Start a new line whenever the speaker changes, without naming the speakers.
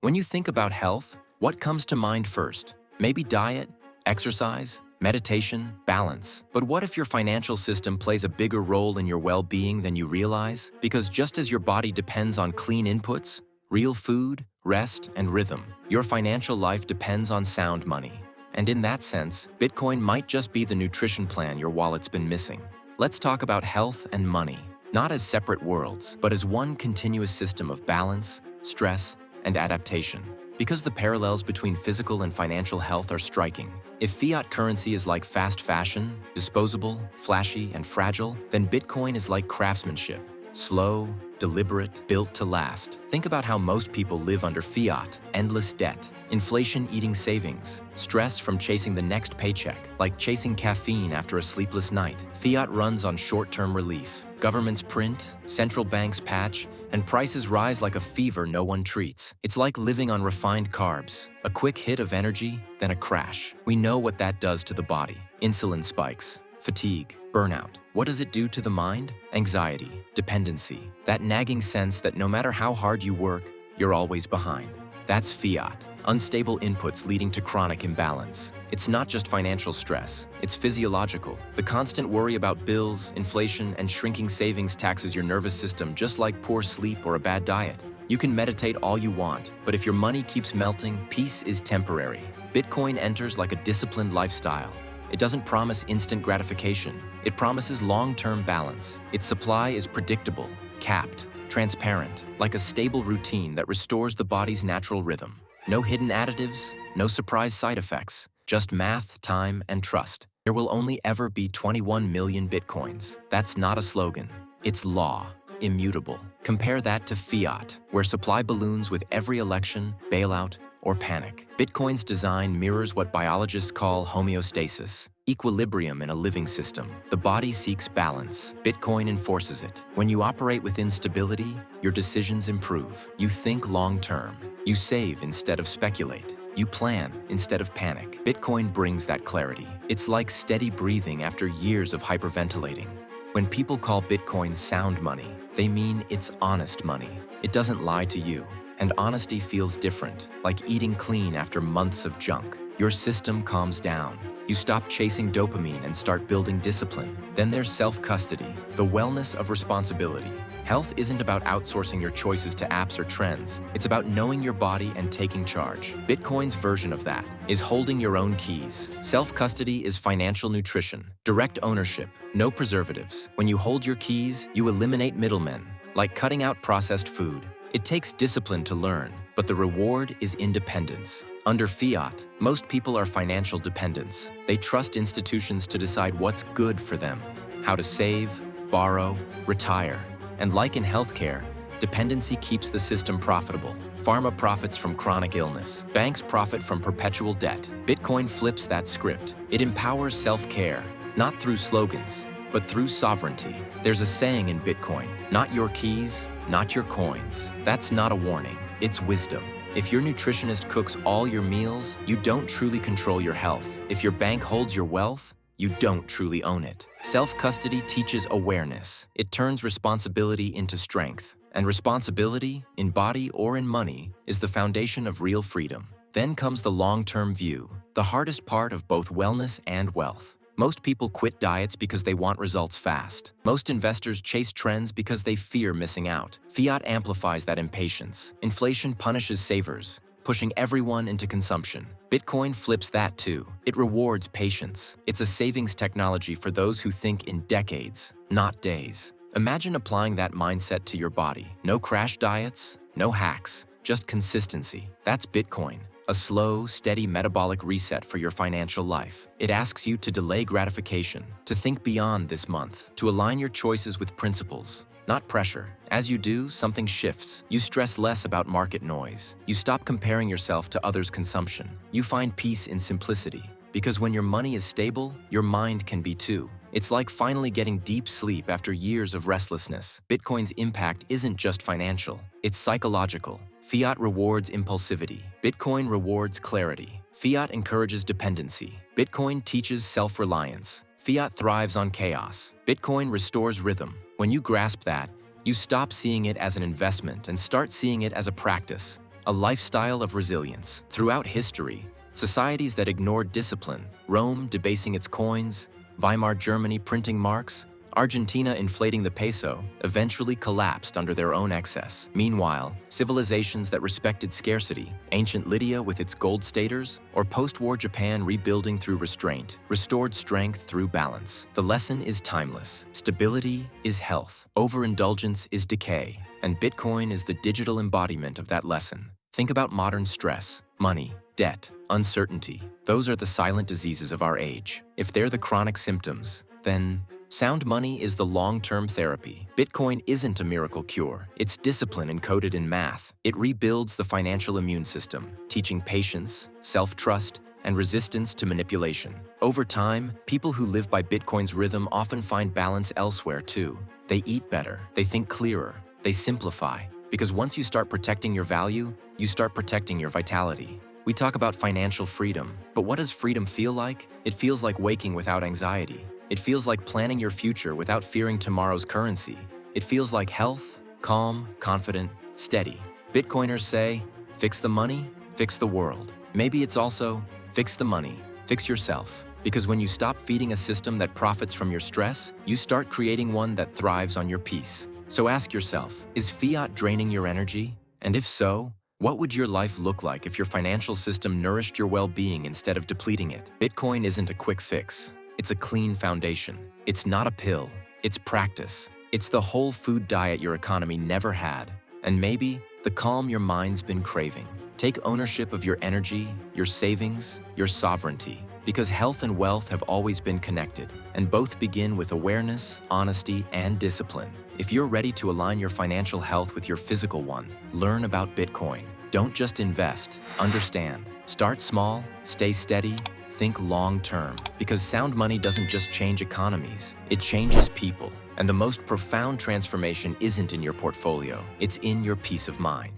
When you think about health, what comes to mind first? Maybe diet, exercise, meditation, balance. But what if your financial system plays a bigger role in your well-being than you realize? Because just as your body depends on clean inputs, real food, rest, and rhythm, your financial life depends on sound money. And in that sense, Bitcoin might just be the nutrition plan your wallet's been missing. Let's talk about health and money, not as separate worlds, but as one continuous system of balance, stress, and adaptation. Because the parallels between physical and financial health are striking. If fiat currency is like fast fashion, disposable, flashy, and fragile, then Bitcoin is like craftsmanship, slow, deliberate, built to last. Think about how most people live under fiat, endless debt, inflation eating savings, stress from chasing the next paycheck, like chasing caffeine after a sleepless night. Fiat runs on short-term relief. Governments print, central banks patch, and prices rise like a fever no one treats. It's like living on refined carbs. A quick hit of energy, then a crash. We know what that does to the body. Insulin spikes, fatigue, burnout. What does it do to the mind? Anxiety, dependency, that nagging sense that no matter how hard you work, you're always behind. That's fiat. Unstable inputs leading to chronic imbalance. It's not just financial stress, it's physiological. The constant worry about bills, inflation, and shrinking savings taxes your nervous system just like poor sleep or a bad diet. You can meditate all you want, but if your money keeps melting, peace is temporary. Bitcoin enters like a disciplined lifestyle. It doesn't promise instant gratification. It promises long-term balance. Its supply is predictable, capped, transparent, like a stable routine that restores the body's natural rhythm. No hidden additives, no surprise side effects, just math, time, and trust. There will only ever be 21 million Bitcoins. That's not a slogan. It's law, immutable. Compare that to fiat, where supply balloons with every election, bailout, or panic. Bitcoin's design mirrors what biologists call homeostasis, equilibrium in a living system. The body seeks balance. Bitcoin enforces it. When you operate within stability, your decisions improve. You think long-term. You save instead of speculate. You plan instead of panic. Bitcoin brings that clarity. It's like steady breathing after years of hyperventilating. When people call Bitcoin sound money, they mean it's honest money. It doesn't lie to you. And honesty feels different, like eating clean after months of junk. Your system calms down. You stop chasing dopamine and start building discipline. Then there's self-custody, the wellness of responsibility. Health isn't about outsourcing your choices to apps or trends. It's about knowing your body and taking charge. Bitcoin's version of that is holding your own keys. Self-custody is financial nutrition, direct ownership, no preservatives. When you hold your keys, you eliminate middlemen, like cutting out processed food. It takes discipline to learn, but the reward is independence. Under fiat, most people are financial dependents. They trust institutions to decide what's good for them, how to save, borrow, retire. And like in healthcare, dependency keeps the system profitable. Pharma profits from chronic illness. Banks profit from perpetual debt. Bitcoin flips that script. It empowers self-care, not through slogans, but through sovereignty. There's a saying in Bitcoin, not your keys, not your coins. That's not a warning, it's wisdom. If your nutritionist cooks all your meals, you don't truly control your health. If your bank holds your wealth, you don't truly own it. Self-custody teaches awareness. It turns responsibility into strength. And responsibility, in body or in money, is the foundation of real freedom. Then comes the long-term view, the hardest part of both wellness and wealth. Most people quit diets because they want results fast. Most investors chase trends because they fear missing out. Fiat amplifies that impatience. Inflation punishes savers, pushing everyone into consumption. Bitcoin flips that too. It rewards patience. It's a savings technology for those who think in decades, not days. Imagine applying that mindset to your body. No crash diets, no hacks, just consistency. That's Bitcoin. A slow, steady metabolic reset for your financial life. It asks you to delay gratification, to think beyond this month, to align your choices with principles, not pressure. As you do, something shifts. You stress less about market noise. You stop comparing yourself to others' consumption. You find peace in simplicity. Because when your money is stable, your mind can be too. It's like finally getting deep sleep after years of restlessness. Bitcoin's impact isn't just financial, it's psychological. Fiat rewards impulsivity. Bitcoin rewards clarity. Fiat encourages dependency. Bitcoin teaches self-reliance. Fiat thrives on chaos. Bitcoin restores rhythm. When you grasp that, you stop seeing it as an investment and start seeing it as a practice. a lifestyle of resilience. Throughout history, societies that ignored discipline, Rome debasing its coins, Weimar Germany printing marks, Argentina inflating the peso, eventually collapsed under their own excess. Meanwhile, civilizations that respected scarcity, ancient Lydia with its gold staters, or post-war Japan rebuilding through restraint, restored strength through balance. The lesson is timeless. Stability is health. Overindulgence is decay. And Bitcoin is the digital embodiment of that lesson. Think about modern stress, money, debt, uncertainty. Those are the silent diseases of our age. If they're the chronic symptoms, then sound money is the long-term therapy. Bitcoin isn't a miracle cure. It's discipline encoded in math. It rebuilds the financial immune system, teaching patience, self-trust, and resistance to manipulation. Over time, people who live by Bitcoin's rhythm often find balance elsewhere too. They eat better, they think clearer, they simplify. Because once you start protecting your value, you start protecting your vitality. We talk about financial freedom, but what does freedom feel like? It feels like waking without anxiety. It feels like planning your future without fearing tomorrow's currency. It feels like health, calm, confident, steady. Bitcoiners say, fix the money, fix the world. Maybe it's also, fix the money, fix yourself. Because when you stop feeding a system that profits from your stress, you start creating one that thrives on your peace. So ask yourself, is fiat draining your energy? And if so, what would your life look like if your financial system nourished your well-being instead of depleting it? Bitcoin isn't a quick fix. It's a clean foundation. It's not a pill. It's practice. It's the whole food diet your economy never had. And maybe the calm your mind's been craving. Take ownership of your energy, your savings, your sovereignty. Because health and wealth have always been connected, and both begin with awareness, honesty, and discipline. If you're ready to align your financial health with your physical one, learn about Bitcoin. Don't just invest, understand. Start small, stay steady, think long-term. Because sound money doesn't just change economies, it changes people. And the most profound transformation isn't in your portfolio, it's in your peace of mind.